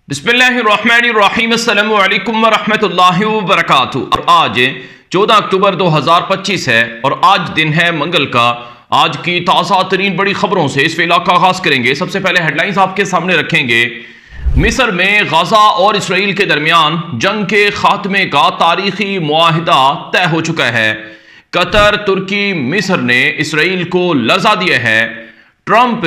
बिस्मिल्लाहिर्रहमानिर्रहीम अस्सलामु अलैकुम वरहमतुल्लाहि वबरकातुहू। और आज 14 अक्टूबर 2025 है और आज दिन है मंगल का। आज की ताज़ा तरीन बड़ी खबरों से इस वेला का आगाज करेंगे। सबसे पहले हेडलाइंस आपके सामने रखेंगे। मिस्र में गाजा और इसराइल के दरमियान जंग के खात्मे का तारीखी मुआहिदा तय हो चुका है। कतर, तुर्की, मिस्र ने इसराइल को लर्जा दिया है। ट्रंप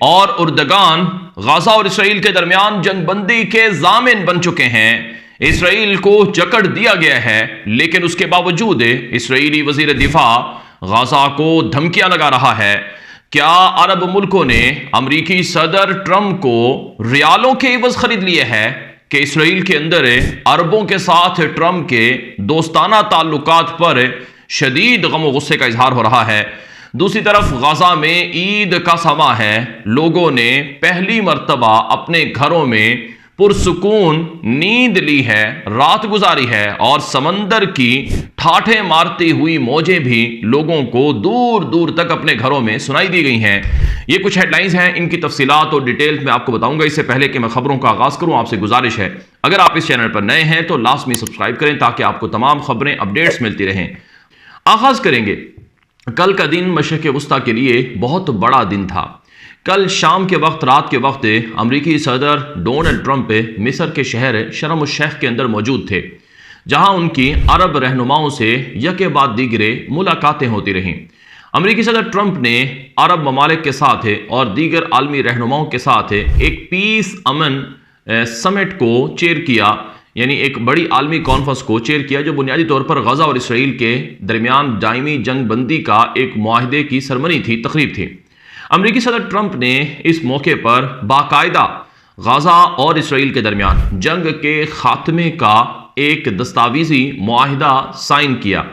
और उर्दगान गाजा और इसराइल के दरमियान जंगबंदी के जामिन बन चुके हैं। इसराइल को जकड़ दिया गया है, लेकिन उसके बावजूद इसराइली वजीर दिफा गाजा को धमकियां लगा रहा है। क्या अरब मुल्कों ने अमरीकी सदर ट्रंप को रियालों के इवज खरीद लिए है कि इसराइल के अंदर अरबों के साथ ट्रंप के दोस्ताना ताल्लुकात पर शदीद गम गुस्से का इजहार हो रहा है। दूसरी तरफ गाजा में ईद का समा है। लोगों ने पहली मर्तबा अपने घरों में पुरसुकून नींद ली है, रात गुजारी है और समंदर की ठाठे मारती हुई मौजें भी लोगों को दूर दूर तक अपने घरों में सुनाई दी गई हैं। ये कुछ हेडलाइंस हैं, इनकी तफसीलात और डिटेल्स मैं आपको बताऊंगा। इससे पहले कि मैं खबरों का आगाज करूं, आपसे गुजारिश है, अगर आप इस चैनल पर नए हैं तो लाजमी सब्सक्राइब करें ताकि आपको तमाम खबरें अपडेट्स मिलती रहें। आगाज करेंगे। कल का दिन मशरिक़ वस्ता के लिए बहुत बड़ा दिन था। कल शाम के वक्त, रात के वक्त अमरीकी सदर डोनाल्ड ट्रंप मिस्र के शहर शर्म शेख के अंदर मौजूद थे, जहां उनकी अरब रहनुमाओं से यके बाद दीगरे मुलाकातें होती रहीं। अमरीकी सदर ट्रंप ने अरब ममालिक के साथ और दीगर आलमी रहनुमाओं के साथ एक पीस अमन समिट को चेयर किया, यानी एक बड़ी आलमी कॉन्फ्रेंस को चेयर किया, जो बुनियादी तौर पर गजा और इसराइल के दरमियान दायमी जंग बंदी का एक मुआहदे की सरमनी थी, तकरीब थी। अमरीकी सदर ट्रंप ने इस मौके पर बाकायदा गजा और इसराइल के दरमियान जंग के खात्मे का एक दस्तावेजी मुआहदा साइन किया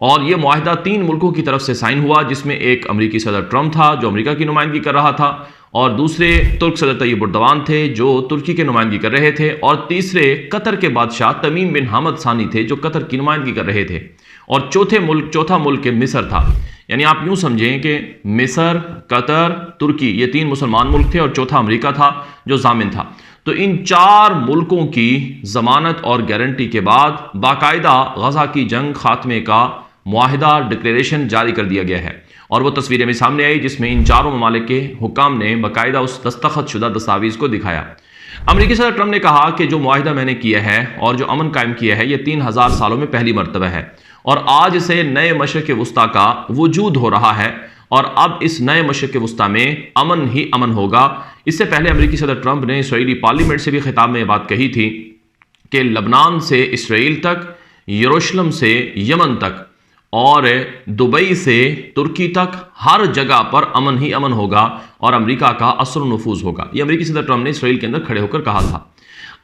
और यह मुआहदा 3 मुल्कों की तरफ से साइन हुआ, जिसमें एक अमरीकी सदर ट्रंप था जो अमरीका की नुमाइंदगी कर रहा था, और दूसरे तुर्क सदर तैयब उर्दवान थे जो तुर्की की नुमाइंदगी कर रहे थे, और तीसरे कतर के बादशाह तमीम बिन हमद सानी थे जो कतर की नुमाइंदगी कर रहे थे, और चौथा मुल्क मिस्र था। यानी आप यूं समझें कि मिस्र, कतर, तुर्की ये 3 मुसलमान मुल्क थे और चौथा अमरीका था जो जामिन था। तो इन 4 मुल्कों की जमानत और गारंटी के बाद बाकायदा गजा की जंग खात्मे का मुआहिदा डिक्लेरेशन जारी कर दिया गया है, और वो तस्वीरें में सामने आई जिसमें इन 4 ममालिक के हुक्काम ने बाकायदा उस दस्तखत शुदा दस्तावेज को दिखाया। अमरीकी सदर ट्रंप ने कहा कि जो मुआहिदा मैंने किया है और जो अमन कायम किया है, ये 3000 सालों में पहली मर्तबा है, और आज से नए मशरिक़ वस्ता का वजूद हो रहा है, और अब इस नए मशरिक़ वस्ता में अमन ही अमन होगा। इससे पहले अमरीकी सदर ट्रंप ने इसराइली पार्लियामेंट से भी खिताब में बात कही थी कि लबनान से इसराइल तक, यरूशलेम से यमन तक और दुबई से तुर्की तक हर जगह पर अमन ही अमन होगा और अमेरिका का असर नफूज होगा। यह अमेरिकी सदर ट्रंप ने इसराइल के अंदर खड़े होकर कहा था।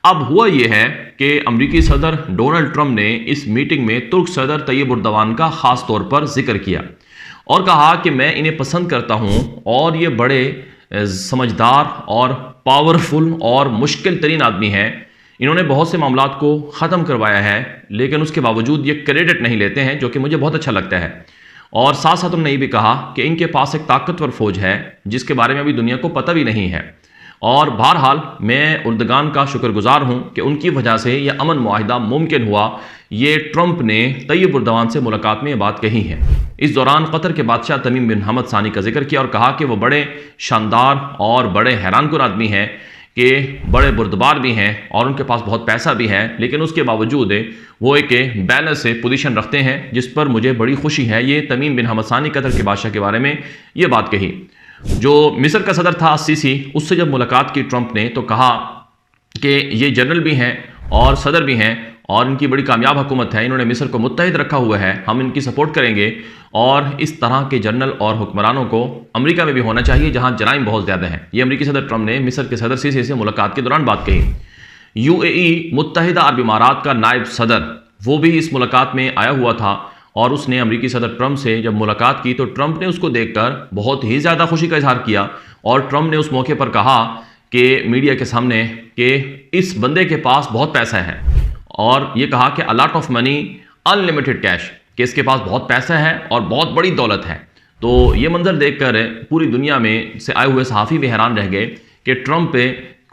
अब हुआ यह है कि अमेरिकी सदर डोनाल्ड ट्रंप ने इस मीटिंग में तुर्क सदर तैयब उर्दवान का खास तौर पर जिक्र किया और कहा कि मैं इन्हें पसंद करता हूं और ये बड़े समझदार और पावरफुल और मुश्किल तरीन आदमी हैं। इन्होंने बहुत से मामलात को ख़त्म करवाया है, लेकिन उसके बावजूद ये क्रेडिट नहीं लेते हैं, जो कि मुझे बहुत अच्छा लगता है। और साथ साथ उन्होंने ये भी कहा कि इनके पास एक ताकतवर फौज है जिसके बारे में अभी दुनिया को पता भी नहीं है। और बहरहाल मैं उर्दगान का शुक्रगुजार हूँ कि उनकी वजह से यह अमन मुआहिदा मुमकिन हुआ। ये ट्रंप ने तैयब उर्दवान से मुलाकात में ये बात कही है। इस दौरान कतर के बादशाह तमीम बिन हमद सानी का जिक्र किया और कहा कि वो बड़े शानदार और बड़े हैरानकुन आदमी हैं, कि बड़े बुर्दबार भी हैं और उनके पास बहुत पैसा भी है, लेकिन उसके बावजूद वो एक बैलेंस से पोजीशन रखते हैं, जिस पर मुझे बड़ी खुशी है। ये तमीम बिन हमद सानी कतर के बादशाह के बारे में ये बात कही। जो मिस्र का सदर था सीसी, उससे जब मुलाकात की ट्रंप ने तो कहा कि ये जनरल भी हैं और सदर भी हैं और इनकी बड़ी कामयाब हुकूमत है, इन्होंने मिस्र को मुत्तहिद रखा हुआ है, हम इनकी सपोर्ट करेंगे, और इस तरह के जनरल और हुक्मरानों को अमेरिका में भी होना चाहिए जहां जराइम बहुत ज़्यादा हैं। ये अमेरिकी सदर ट्रंप ने मिस्र के सदर सीसी से मुलाकात के दौरान बात कही। यूएई मुत्तहिदा अरब इमारात का नायब सदर वो भी इस मुलाकात में आया हुआ था और उसने अमेरिकी सदर ट्रंप से जब मुलाकात की तो ट्रंप ने उसको देखकर बहुत ही ज़्यादा खुशी का इजहार किया, और ट्रंप ने उस मौके पर कहा कि मीडिया के सामने कि इस बंदे के पास बहुत पैसा है, और ये कहा कि a lot of money, unlimited cash, कि इसके पास बहुत पैसा है और बहुत बड़ी दौलत है। तो ये मंजर देखकर पूरी दुनिया में से आए हुए सहाफ़ी भी हैरान रह गए कि ट्रंप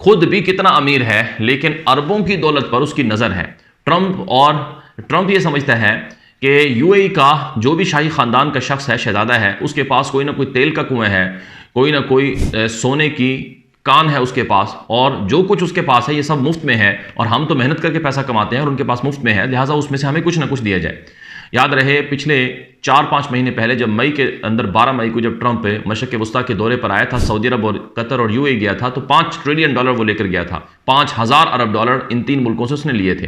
खुद भी कितना अमीर है, लेकिन अरबों की दौलत पर उसकी नज़र है। ट्रंप ये समझता है कि यूएई का जो भी शाही ख़ानदान का शख्स है, शहजादा है, उसके पास कोई ना कोई तेल का कुआं है, कोई ना कोई सोने की कान है उसके पास, और जो कुछ उसके पास है ये सब मुफ्त में है, और हम तो मेहनत करके पैसा कमाते हैं और उनके पास मुफ्त में है, लिहाजा उसमें से हमें कुछ ना कुछ दिया जाए। याद रहे पिछले 4-5 महीने पहले जब मई के अंदर 12 मई को जब ट्रंप मशरक़ वस्ता के दौरे पर आया था, सऊदी अरब और कतर और यूएई गया था, तो $5 ट्रिलियन वो लेकर गया था। 5000 अरब डॉलर इन 3 मुल्कों से उसने लिए थे।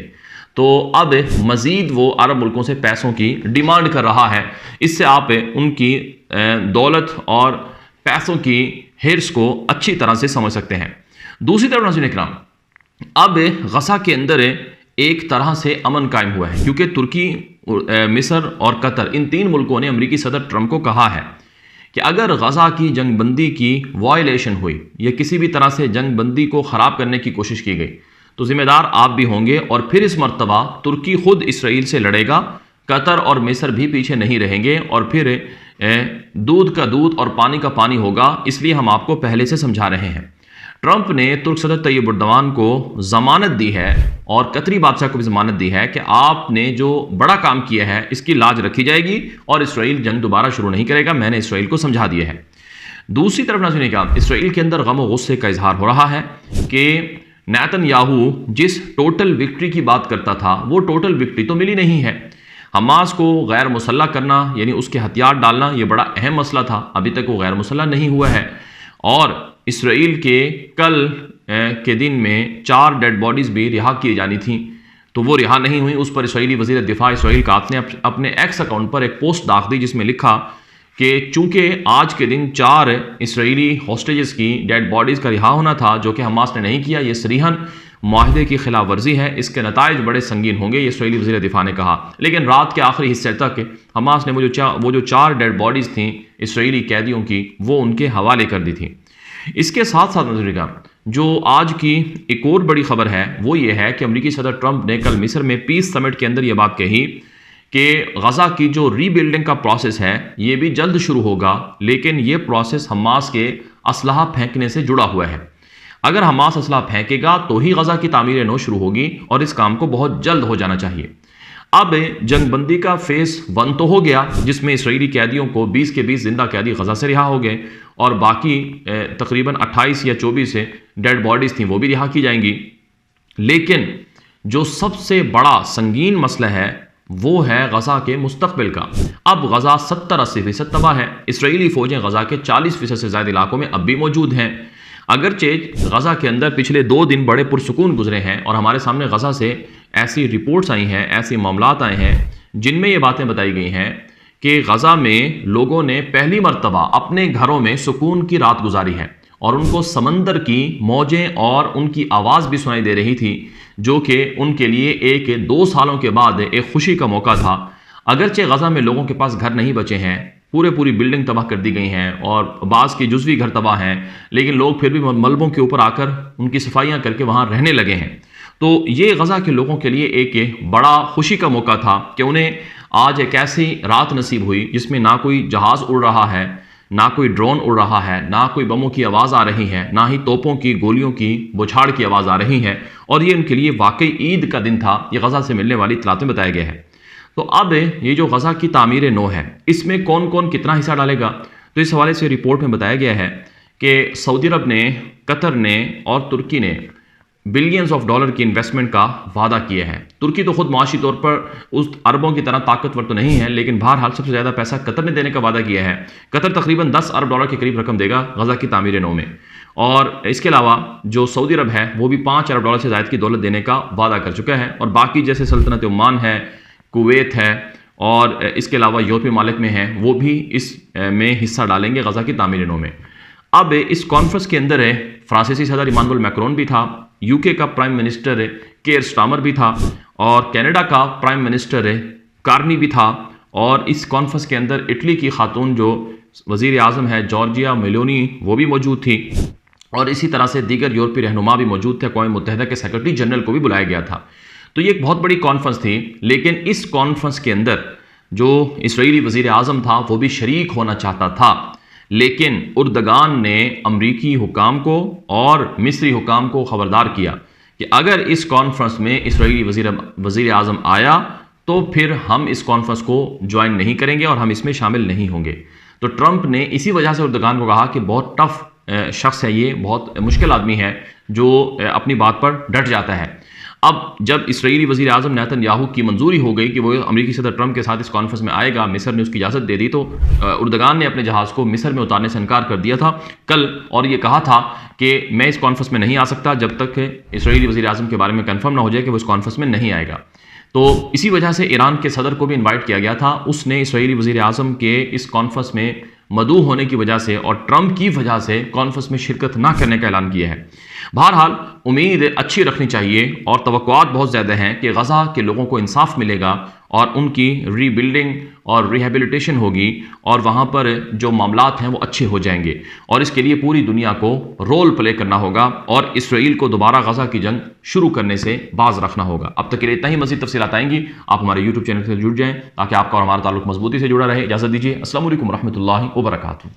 तो अब मजीद वो अरब मुल्कों से पैसों की डिमांड कर रहा है। इससे आप उनकी दौलत और पैसों की हिर्स को अच्छी तरह से समझ सकते हैं। दूसरी तरफ नाज़रीन इकराम, अब गज़ा के अंदर एक तरह से अमन कायम हुआ है, क्योंकि तुर्की, मिस्र और कतर, इन 3 मुल्कों ने अमेरिकी सदर ट्रंप को कहा है कि अगर गज़ा की जंगबंदी की वायलेशन हुई या किसी भी तरह से जंगबंदी को ख़राब करने की कोशिश की गई तो जिम्मेदार आप भी होंगे, और फिर इस मर्तबा तुर्की खुद इसराइल से लड़ेगा, कतर और मिस्र भी पीछे नहीं रहेंगे, और फिर दूध का दूध और पानी का पानी होगा। इसलिए हम आपको पहले से समझा रहे हैं। ट्रंप ने तुर्क सदर तैयब एर्दोगान को जमानत दी है और कतरी बादशाह को भी जमानत दी है कि आपने जो बड़ा काम किया है इसकी लाज रखी जाएगी और इसराइल जंग दोबारा शुरू नहीं करेगा। मैंने इसराइल को समझा दिया है। दूसरी तरफ नाज़रीन इकराम, इसराइल के अंदर गम और गुस्से का इजहार हो रहा है कि नेतन्याहू जिस टोटल विक्ट्री की बात करता था वो टोटल विक्ट्री तो मिली नहीं है। हमास को गैर मुसल्लह करना यानी उसके हथियार डालना ये बड़ा अहम मसला था, अभी तक वो गैर मुसल्लह नहीं हुआ है। और इसराइल के कल के दिन में 4 डेड बॉडीज़ भी रिहा की जानी थी, तो वो रिहा नहीं हुई। उस पर इसराइली वज़ीर दिफा इसराइल कात ने अपने एक्स अकाउंट पर एक पोस्ट डाल दी जिसमें लिखा कि चूंकि आज के दिन 4 इसराइली हॉस्टेजेस की डेड बॉडीज़ का रिहा होना था जो कि हमास ने नहीं किया, ये सरीहन माहदे की खिलाफ वर्जी है, इसके नताइज बड़े संगीन होंगे, ये इसराइली वज़ीर दिफा ने कहा। लेकिन रात के आखिरी हिस्से तक हमास ने वो जो 4 डेड बॉडीज़ थी इसराइली कैदियों की वो उनके हवाले कर दी थी। इसके साथ साथ नजरिएगा जो आज की एक और बड़ी खबर है वो ये है कि अमेरिकी सदर ट्रंप ने कल मिस्र में पीस समिट के अंदर ये बात कही कि गज़ा की जो रीबिल्डिंग का प्रोसेस है ये भी जल्द शुरू होगा, लेकिन ये प्रोसेस हमास के असलहा फेंकने से जुड़ा हुआ है। अगर हमास असलहा फेंकेगा तो ही गज़ा की तामीर नौ शुरू होगी और इस काम को बहुत जल्द हो जाना चाहिए। अब जंगबंदी का फेज़ 1 तो हो गया जिसमें इसराइली कैदियों को 20 के 20 जिंदा कैदी गज़ा से रिहा हो गए और बाकी तकरीबन 28 या 24 डेड बॉडीज़ थी वो भी रिहा की जाएंगी। लेकिन जो सबसे बड़ा संगीन मसला है वो है गज़ा के मुस्तकबिल का। अब गज़ा 70-80% तबाह है। इसराइली फ़ौजें गज़ा के 40% से ज़्यादा इलाकों में अब भी मौजूद हैं। अगरचे गज़ा के अंदर पिछले 2 दिन बड़े पुरसुकून गुजरे हैं और हमारे सामने गज़ा से ऐसी रिपोर्ट्स आई हैं, ऐसे मामलात आए हैं जिनमें ये बातें बताई गई हैं कि गज़ा में लोगों ने पहली मर्तबा अपने घरों में सुकून की रात गुजारी है और उनको समंदर की मौजें और उनकी आवाज़ भी सुनाई दे रही थी, जो कि उनके लिए एक 2 सालों के बाद एक खुशी का मौका था। अगरचे गज़ा में लोगों के पास घर नहीं बचे हैं, पूरी बिल्डिंग तबाह कर दी गई हैं और बाज़ की जुज़वी घर तबाह हैं, लेकिन लोग फिर भी मलबों के ऊपर आकर उनकी सफाइयाँ करके वहाँ रहने लगे हैं। तो ये गज़ा के लोगों के लिए एक बड़ा खुशी का मौका था कि उन्हें आज एक ऐसी रात नसीब हुई जिसमें ना कोई जहाज़ उड़ रहा है, ना कोई ड्रोन उड़ रहा है, ना कोई बमों की आवाज़ आ रही है, ना ही तोपों की गोलियों की बौछार की आवाज़ आ रही है। और ये उनके लिए वाकई ईद का दिन था। ये गज़ा से मिलने वाली इत्तलात में बताया गया है। तो अब ये जो गज़ा की तामीर नौ है इसमें कौन कौन कितना हिस्सा डालेगा, तो इस हवाले से रिपोर्ट में बताया गया है कि सऊदी अरब ने, कतर ने और तुर्की ने बिलियंस ऑफ डॉलर की इन्वेस्टमेंट का वादा किया है। तुर्की तो खुद माशी तौर पर उस अरबों की तरह ताकतवर तो नहीं है, लेकिन बहरहाल सबसे ज़्यादा पैसा कतर ने देने का वादा किया है। कतर तकरीबन 10 अरब डॉलर के करीब रकम देगा गज़ा की तामीर नौ में। और इसके अलावा जो सऊदी अरब है वो भी 5 अरब डॉलर से ज़ायद की दौलत देने का वादा कर चुका है। और बाकी जैसे सल्तनत ओमान है, कुवैत है और इसके अलावा यूरोपीय मालिक में हैं, वो भी इस में हिस्सा डालेंगे गज़ा की तामीर नौ में। अब इस कॉन्फ्रेंस के अंदर फ्रांसीसी सदर इमानुएल मैक्रोन भी था, यूके का प्राइम मिनिस्टर केयर स्टार्मर भी था और कनाडा का प्राइम मिनिस्टर कार्नी भी था। और इस कॉन्फ्रेंस के अंदर इटली की खातून जो वज़ीर आज़म है जॉर्जिया मेलोनी वो भी मौजूद थी और इसी तरह से दीगर यूरोपीय रहनुमा भी मौजूद थे। अक़वाम मुत्तहिदा के सेक्रेटरी जनरल को भी बुलाया गया था। तो ये एक बहुत बड़ी कॉन्फ्रेंस थी। लेकिन इस कॉन्फ्रेंस के अंदर जो इसराइली वज़ीर आज़म था वो भी शरीक होना चाहता था, लेकिन उर्दगान ने अमरीकी हुकाम को और मिस्री हुकाम को खबरदार किया कि अगर इस कॉन्फ्रेंस में इसराइली वज़ीर आज़म आया तो फिर हम इस कॉन्फ्रेंस को ज्वाइन नहीं करेंगे और हम इसमें शामिल नहीं होंगे। तो ट्रंप ने इसी वजह से उर्दगान को कहा कि बहुत टफ शख्स है, ये बहुत मुश्किल आदमी है जो अपनी बात पर डट जाता है। अब जब इसराइली वज़ीर आज़म नेतन्याहू की मंजूरी हो गई कि वो अमरीकी सदर ट्रंप के साथ इस कॉन्फ्रेंस में आएगा, मिस्र ने उसकी इजाज़त दे दी, तो उर्दगान ने अपने जहाज़ को मिस्र में उतारने से इनकार कर दिया था कल, और ये कहा था कि मैं इस कॉन्फ्रेंस में नहीं आ सकता जब तक इसराइली वज़ीर आज़म के बारे में कन्फर्म ना हो जाए कि वो इस कॉन्फ्रेंस में नहीं आएगा। तो इसी वजह से ईरान के सदर को भी इन्वाइट किया गया था। उसने इसराइली वज़ीर आज़म के इस कॉन्फ्रेंस में मदऊ होने की वजह से और ट्रंप की वजह से कॉन्फ्रेंस में शिरकत ना करने का ऐलान किया है। बहरहाल उम्मीद अच्छी रखनी चाहिए और तवक्कुआत बहुत ज़्यादा हैं कि गज़ा के लोगों को इंसाफ मिलेगा और उनकी रीबिल्डिंग और रिहेबिलिटेशन होगी और वहाँ पर जो मामलात हैं वो अच्छे हो जाएंगे, और इसके लिए पूरी दुनिया को रोल प्ले करना होगा और इसराइल को दोबारा गज़ा की जंग शुरू करने से बाज रखना होगा। अब तक के लिए इतना ही। मज़ीद तफसीलात आएंगी, आप हमारे यूट्यूब चैनल से जुड़ जाएँ ताकि आपका और हमारा ताल्लुक मजबूती से जुड़ा रहे। इजाज़त दीजिए। अस्सलामु अलैकुम रहमतुल्लाहि व बरकातुहू।